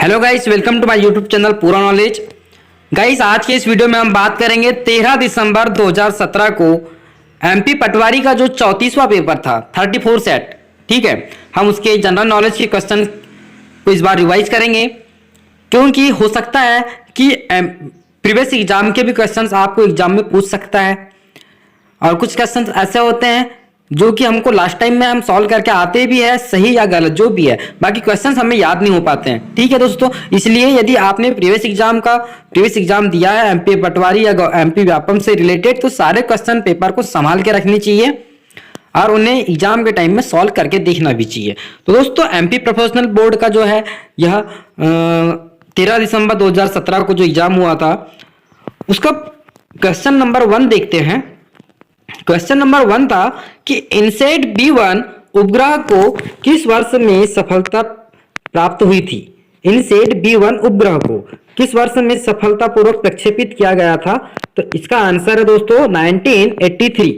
Hello guys, welcome to my YouTube channel पूरा knowledge. Guys, आज के इस वीडियो में हम बात करेंगे 13 दिसंबर 2017 को एमपी पटवारी का जो 34वां पेपर था 34 सेट, ठीक है, हम उसके जनरल नॉलेज के क्वेश्चन को इस बार रिवाइज करेंगे क्योंकि हो सकता है कि प्रीवियस एग्जाम के भी क्वेश्चंस आपको एग्जाम में पूछ सकता है और कुछ क्वेश्चंस ऐसे होते हैं जो कि हमको लास्ट टाइम में हम सॉल्व करके आते भी है, सही या गलत जो भी है, बाकी क्वेश्चंस हमें याद नहीं हो पाते हैं। ठीक है दोस्तों, इसलिए यदि आपने प्रीवियस एग्जाम दिया है एमपी पटवारी या एमपी व्यापम से रिलेटेड, तो सारे क्वेश्चन पेपर को संभाल के रखने चाहिए और उन्हें एग्जाम के टाइम में सॉल्व करके देखना भी चाहिए। तो दोस्तों, एमपी प्रोफेशनल बोर्ड का जो है यह 13 दिसंबर 2017 को जो एग्जाम हुआ था उसका क्वेश्चन नंबर 1 देखते हैं। क्वेश्चन नंबर 1 था कि इनसेट B1 उपग्रह को किस वर्ष में सफलता प्राप्त हुई थी। इनसेट B1 उपग्रह को किस वर्ष में सफलतापूर्वक प्रक्षेपित किया गया था, तो इसका आंसर है दोस्तों 1983,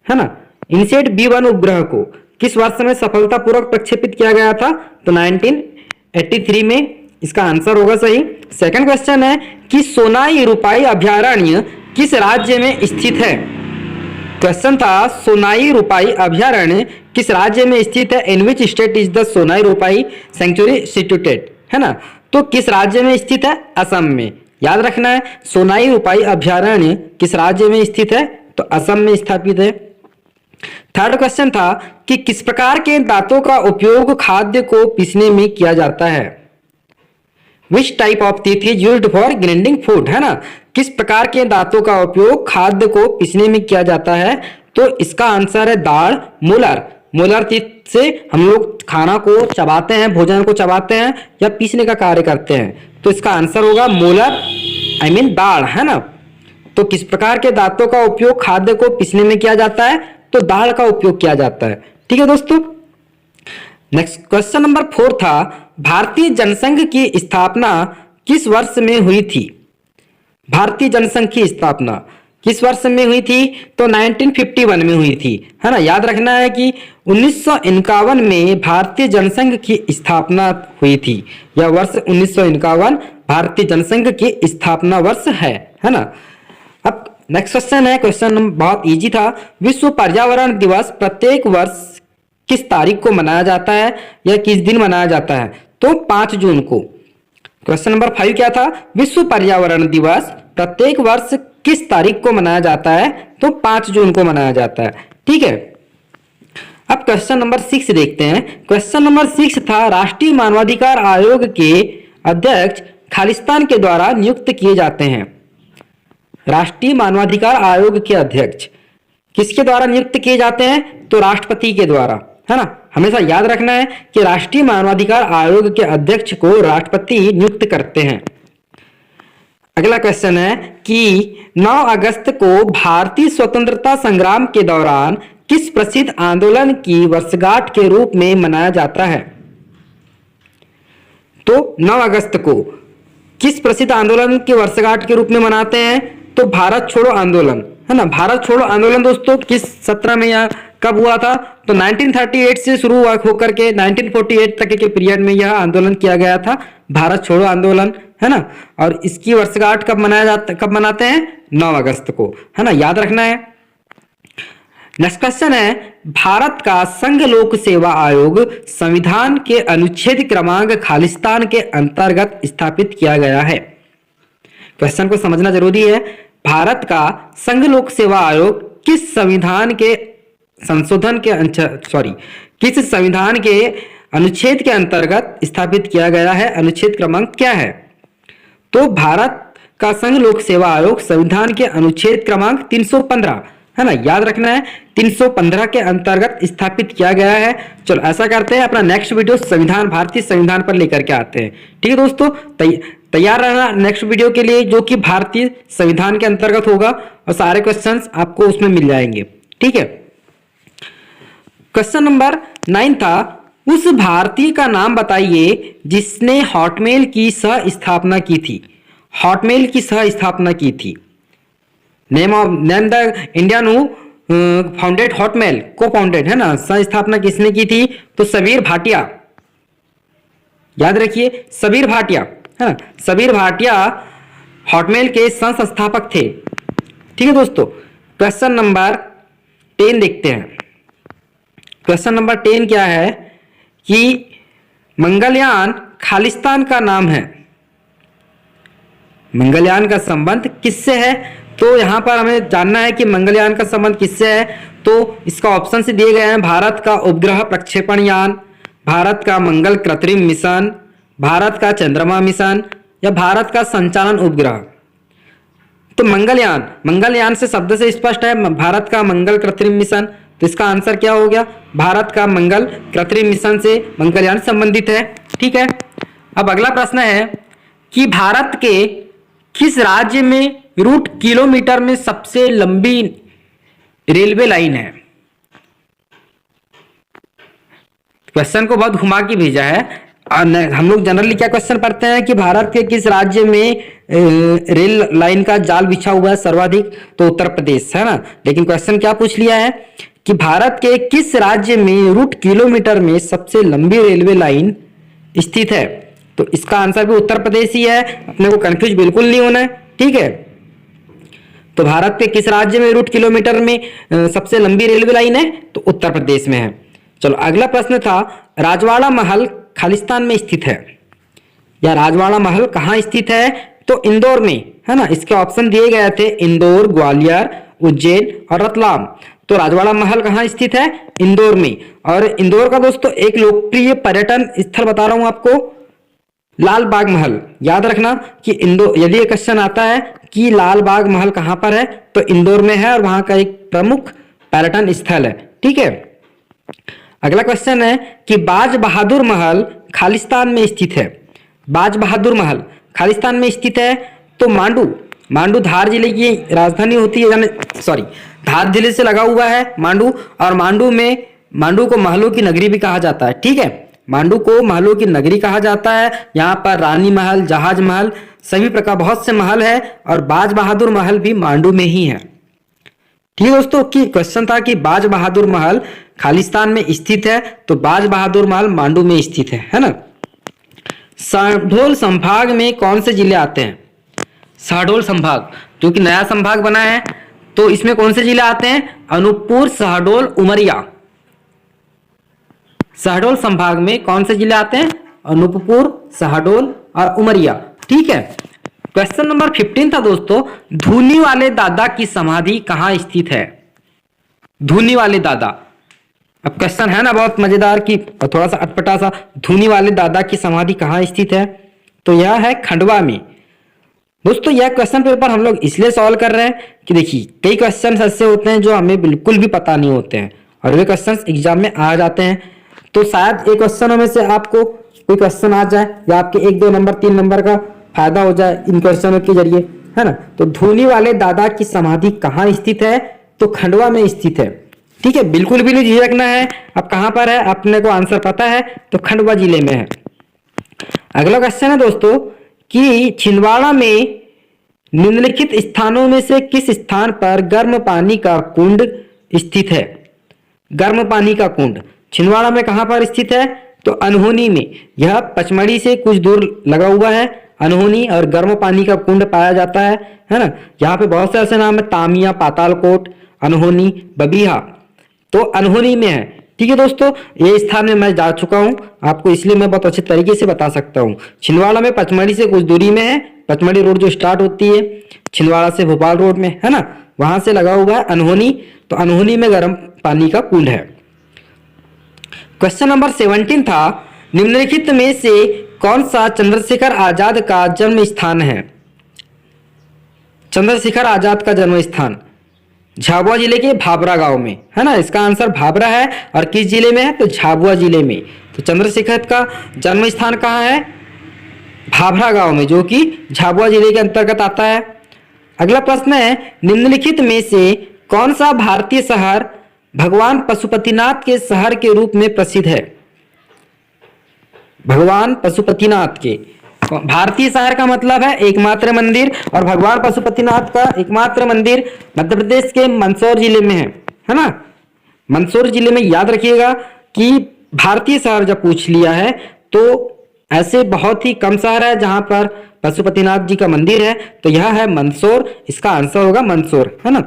है ना। इनसेट B1 उपग्रह को किस वर्ष में सफलतापूर्वक प्रक्षेपित किया गया था, तो 1983 में इसका आंसर होगा सही। सेकंड क्वेश्चन है कि सोनाई रूपाई अभयारण्य किस राज्य में स्थित है। क्वेश्चन था सोनाई रूपाई अभयारण्य किस राज्य में स्थित है, in which state is the Sonai Rupai sanctuary situated, है ना। तो किस राज्य में स्थित है, असम में। याद रखना है, सोनाई रूपाई अभयारण्य किस राज्य में स्थित है, तो असम में स्थापित है। थर्ड क्वेश्चन था कि किस प्रकार के दांतों का उपयोग खाद्य को पीसने में किया जाता है। Which type of teeth is used for grinding food, है ना। किस प्रकार के दांतों का उपयोग खाद्य को पीसने में किया जाता है, तो इसका आंसर है दाढ़ मोलर। मोलर टीथ से हम लोग खाना को चबाते हैं, भोजन को चबाते हैं या पीसने का कार्य करते हैं, तो इसका आंसर होगा मोलर, दाढ़, है ना। तो किस प्रकार के दांतों का उपयोग खाद्य को पीसने में किया जाता है, तो दाढ़ का उपयोग किया जाता है। ठीक है दोस्तों, नेक्स्ट क्वेश्चन नंबर 4 था भारतीय जनसंघ की स्थापना किस वर्ष में हुई थी। भारतीय जनसंघ की स्थापना किस वर्ष में हुई थी, तो 1951 में हुई थी, है ना। याद रखना है कि 1951 में भारतीय जनसंघ की स्थापना हुई थी। यह वर्ष 1951 भारतीय जनसंघ की स्थापना वर्ष है ना। अब नेक्स्ट क्वेश्चन है, क्वेश्चन नंबर बहुत इजी था। विश्व पर्यावरण दिवस प्रत्येक वर्ष किस तारीख को मनाया जाता है या किस दिन मनाया जाता है, तो 5 जून को। क्वेश्चन नंबर 5 क्या था, विश्व पर्यावरण दिवस प्रत्येक वर्ष किस तारीख को मनाया जाता है, तो 5 जून को मनाया जाता है। ठीक है, अब क्वेश्चन नंबर 6 देखते हैं। क्वेश्चन नंबर 6 था राष्ट्रीय मानवाधिकार आयोग के अध्यक्ष खालिस्तान के द्वारा नियुक्त किए जाते हैं। राष्ट्रीय मानवाधिकार आयोग के अध्यक्ष किसके द्वारा नियुक्त किए जाते हैं, तो राष्ट्रपति के द्वारा, है ना। हमेशा याद रखना है कि राष्ट्रीय मानवाधिकार आयोग के अध्यक्ष को राष्ट्रपति नियुक्त करते हैं। अगला क्वेश्चन है कि 9 अगस्त को भारतीय स्वतंत्रता संग्राम के दौरान किस प्रसिद्ध आंदोलन की वर्षगांठ के रूप में मनाया जाता है। तो 9 अगस्त को किस प्रसिद्ध आंदोलन की वर्षगांठ के रूप में मनाते हैं, तो भारत छोड़ो आंदोलन, है ना। भारत छोड़ो आंदोलन दोस्तों किस सत्र में या कब हुआ था, तो 1938 से शुरू होकर के 1948 तक के पीरियड में यह आंदोलन किया गया था, भारत छोड़ो आंदोलन, है ना। और इसकी वर्षगांठ कब मनाते हैं, 9 अगस्त को, है ना। याद रखना है। नेक्स्ट क्वेश्चन है भारत का संघ लोक सेवा आयोग संविधान के अनुच्छेद क्रमांक खालिस्तान के अंतर्गत स्थापित किया गया है। क्वेश्चन को समझना जरूरी है। भारत का संघ लोक सेवा आयोग किस संविधान के अनुच्छेद के अंतर्गत स्थापित किया गया है, अनुच्छेद क्रमांक क्या है, तो भारत का संघ लोक सेवा आयोग संविधान के अनुच्छेद क्रमांक 315, है ना। याद रखना है 315 के अंतर्गत स्थापित किया गया है। चलो ऐसा करते हैं, अपना नेक्स्ट वीडियो संविधान, भारतीय संविधान पर लेकर के आते हैं। ठीक है दोस्तों, तैयार रहना नेक्स्ट वीडियो के लिए जो कि भारतीय संविधान के अंतर्गत होगा और सारे क्वेश्चंस आपको उसमें मिल जाएंगे। ठीक है, क्वेश्चन नंबर 9 था उस भारतीय का नाम बताइए जिसने हॉटमेल की सह स्थापना की थी। हॉटमेल की सह स्थापना की थी। Name the Indian who founded Hotmail, को फाउंडेड, है ना। सह स्थापना किसने की थी, तो सबीर भाटिया। याद रखिए सबीर भाटिया, है ना, सबीर भाटिया हॉटमेल के संस्थापक थे। ठीक है दोस्तों, क्वेश्चन नंबर 10 देखते हैं। क्वेश्चन नंबर 10 क्या है कि मंगलयान खालिस्तान का नाम है। मंगलयान का संबंध किससे है? तो यहां पर हमें जानना है कि मंगलयान का संबंध किससे है। तो इसका ऑप्शन से दिए गए हैं, भारत का उपग्रह प्रक्षेपण यान, भारत का मंगल कृत्रिम मिशन, भारत का चंद्रमा मिशन या भारत का संचालन उपग्रह। तो मंगलयान, मंगलयान से शब्द से स्पष्ट है भारत का मंगल कृत्रिम मिशन, तो इसका आंसर क्या हो गया? भारत का मंगल कृत्रिम मिशन से मंगलयान संबंधित है। ठीक है, अब अगला प्रश्न है कि भारत के किस राज्य में रूट किलोमीटर में सबसे लंबी रेलवे लाइन है? क्वेश्चन को बहुत घुमा के भेजा है। हम लोग जनरली क्या क्वेश्चन पढ़ते हैं कि भारत के किस राज्य में रेल लाइन का जाल बिछा हुआ है सर्वाधिक? तो उत्तर प्रदेश, है ना। लेकिन क्वेश्चन क्या पूछ लिया है कि भारत के किस राज्य में रूट किलोमीटर में सबसे लंबी रेलवे लाइन स्थित है? तो इसका आंसर भी उत्तर प्रदेश ही है, अपने को कंफ्यूज बिल्कुल नहीं होना है। ठीक है, तो भारत के किस राज्य में रूट किलोमीटर में सबसे लंबी रेलवे लाइन है? तो उत्तर प्रदेश में है। चलो अगला प्रश्न था, राजवाड़ा महल खालिस्तान में स्थित है, या राजवाड़ा महल कहाँ स्थित है? तो इंदौर में, है ना। इसके ऑप्शन दिए गए थे इंदौर, ग्वालियर, उज्जैन और रतलाम। तो राजवाड़ा महल कहाँ स्थित है? इंदौर में। और इंदौर का दोस्तों एक लोकप्रिय पर्यटन स्थल बता रहा हूं आपको, लाल बाग महल। याद रखना कि इंदौर, यदि ये क्वेश्चन आता है कि लाल बाग महल कहां पर है, तो इंदौर में है और वहां का एक प्रमुख पर्यटन स्थल है। ठीक है, अगला क्वेश्चन है कि बाज बहादुर महल खालिस्तान में स्थित है। बाज बहादुर महल खालिस्तान में स्थित है, तो मांडू, मांडू धार जिले की राजधानी होती है, यानी सॉरी धार जिले से लगा हुआ है मांडू, और मांडू को महलों की नगरी भी कहा जाता है। ठीक है, मांडू को महलों की नगरी कहा जाता है। यहाँ पर रानी महल, जहाज महल, सभी प्रकार बहुत से महल है, और बाज बहादुर महल भी मांडू में ही है। ठीक है दोस्तों, कि क्वेश्चन था कि बाज बहादुर महल खालिस्तान में स्थित है, तो बाज बहादुर महल मांडू में स्थित है ना। शहडोल संभाग में कौन से जिले आते हैं? शहडोल संभाग जो कि नया संभाग बना है, तो इसमें कौन से जिले आते हैं? अनूपपुर, शहडोल, उमरिया। शहडोल संभाग में कौन से जिले आते हैं? अनूपपुर, शहडोल और उमरिया। ठीक है, क्वेश्चन नंबर 15 था दोस्तों, धूनी वाले दादा की समाधि कहां स्थित है? धूनी वाले दादा, अब क्वेश्चन है ना बहुत मजेदार की थोड़ा सा अटपटा सा, धूनी वाले दादा की समाधि कहां स्थित है? तो यह है खंडवा में। दोस्तों यह क्वेश्चन पेपर हम लोग इसलिए सॉल्व कर रहे हैं कि देखिए कई क्वेश्चन ऐसे होते हैं जो हमें बिल्कुल भी पता नहीं होते हैं, और वे क्वेश्चन एग्जाम में आ जाते हैं। तो शायद एक क्वेश्चनों में से आपको कोई क्वेश्चन आ जाए, या आपके 1, 2 नंबर 3 नंबर का फायदा हो जाए इन क्वेश्चनों के जरिए, है ना। तो धूनी वाले दादा की समाधि कहाँ स्थित है? तो खंडवा में स्थित है। ठीक है, बिल्कुल भी नहीं झिझकना है। अब कहां पर है अपने को आंसर पता है, तो खंडवा जिले में है। अगला क्वेश्चन है दोस्तों कि छिंदवाड़ा में निम्नलिखित स्थानों में से किस स्थान पर गर्म पानी का कुंड स्थित है? गर्म पानी का कुंड छिंदवाड़ा में कहां पर स्थित है? तो अनहोनी में। यह पचमढ़ी से कुछ दूर लगा हुआ है, अनहोनी, और गर्म पानी का कुंड पाया जाता है ना। यहाँ पे बहुत से ऐसे नाम है, तामिया, पातालकोट, अनहोनी, बबीहा, तो अनहोनी में है। ठीक है दोस्तों, ये स्थान में मैं जा चुका हूँ आपको, इसलिए मैं बहुत अच्छे तरीके से बता सकता हूँ। छिंदवाड़ा में पचमढ़ी से कुछ दूरी में है, पचमढ़ी रोड जो स्टार्ट होती है छिंदवाड़ा से भोपाल रोड में, है ना, वहां से लगा हुआ है अनहोनी, तो अनहोनी में गर्म पानी का कुंड है। क्वेश्चन नंबर 17 था, निम्नलिखित में से कौन सा चंद्रशेखर आजाद का जन्म स्थान है? चंद्रशेखर आजाद का जन्म स्थान झाबुआ जिले के भाभरा गांव में, है ना। इसका आंसर भाभरा है, और किस जिले में है? तो झाबुआ जिले में। तो चंद्रशेखर का जन्म स्थान कहाँ है? भाभरा गांव में, जो कि झाबुआ जिले के अंतर्गत आता है। अगला प्रश्न है, निम्नलिखित में से कौन सा भारतीय शहर भगवान पशुपतिनाथ के शहर के रूप में प्रसिद्ध है? भगवान पशुपतिनाथ के भारतीय शहर का मतलब है एकमात्र मंदिर, और भगवान पशुपतिनाथ का एकमात्र मंदिर मध्य प्रदेश के मंदसौर जिले में है ना। मंदसौर जिले में। याद रखिएगा कि भारतीय शहर जब पूछ लिया है तो ऐसे बहुत ही कम शहर है जहां पर पशुपतिनाथ जी का मंदिर है, तो यह है मंदसौर। इसका आंसर होगा मंदसौर, है ना।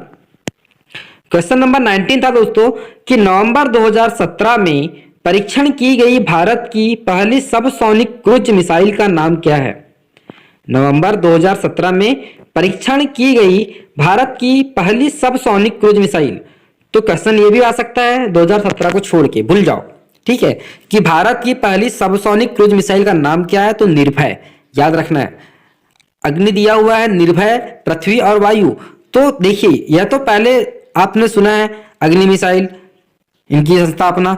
क्वेश्चन नंबर 19 था दोस्तों कि नवंबर 2017 में परीक्षण की गई भारत की पहली सबसोनिक क्रूज मिसाइल का नाम क्या है। नवंबर 2017 में परीक्षण की गई भारत की पहली सबसोनिक क्रूज मिसाइल। तो क्वेश्चन ये भी आ सकता है 2017 को छोड़ के, भूल जाओ, ठीक है, कि भारत की पहली सबसोनिक क्रूज मिसाइल का नाम क्या है। तो निर्भय, याद रखना है। अग्नि दिया हुआ है, निर्भय, पृथ्वी और वायु। तो देखिए, यह तो पहले आपने सुना है अग्नि मिसाइल, इनकी संस्थापना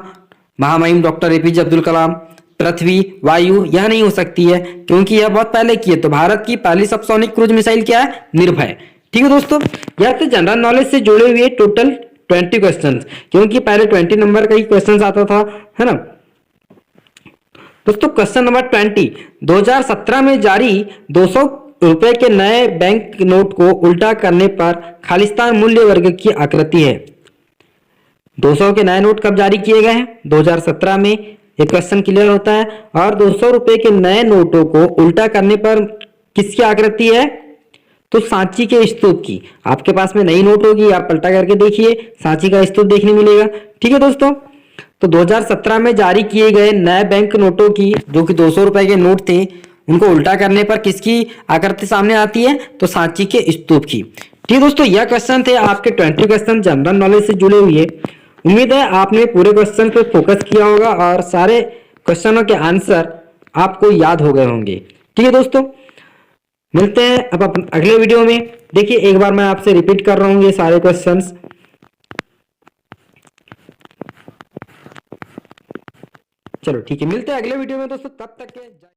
महामहिम डॉक्टर एपीजे अब्दुल कलाम। पृथ्वी, वायु, यह नहीं हो सकती है क्योंकि यह बहुत पहले की है। तो भारत की पहली सबसोनिक क्रूज मिसाइल क्या है, निर्भय। ठीक है दोस्तों, यह तो जनरल नॉलेज से जुड़े हुए टोटल 20 क्वेश्चंस, क्योंकि पहले 20 नंबर का ही क्वेश्चन आता था, है ना। दोस्तों क्वेश्चन नंबर 20, 2017 में जारी 200 रुपए के नए बैंक नोट को उल्टा करने पर खालिस्तान मूल्य वर्ग की आकृति है। 200 के नए नोट कब जारी किए गए हैं, 2017 में। ये क्वेश्चन क्लियर होता है। और 200 रुपए के नए नोटों को उल्टा करने पर किसकी आकृति है, तो सांची के स्तूप की। आपके पास में नई नोट होगी, आप पलटा करके देखिए, सांची का स्तूप देखने मिलेगा। ठीक है दोस्तों, तो 2017 में जारी किए गए नए बैंक नोटों की, जो कि 200 रुपए के नोट थे, उनको उल्टा करने पर किसकी आकृति सामने आती है, तो सांची के स्तूप की। ठीक है दोस्तों, यह क्वेश्चन थे आपके 20 क्वेश्चन जनरल नॉलेज से जुड़े हुए। उम्मीद है आपने पूरे क्वेश्चन पे फोकस किया होगा और सारे क्वेश्चनों के आंसर आपको याद हो गए होंगे। ठीक है दोस्तों, मिलते हैं अब अगले वीडियो में। देखिए, एक बार मैं आपसे रिपीट कर रहा हूँ ये सारे क्वेश्चंस। चलो ठीक है, मिलते हैं अगले वीडियो में दोस्तों, तब तक के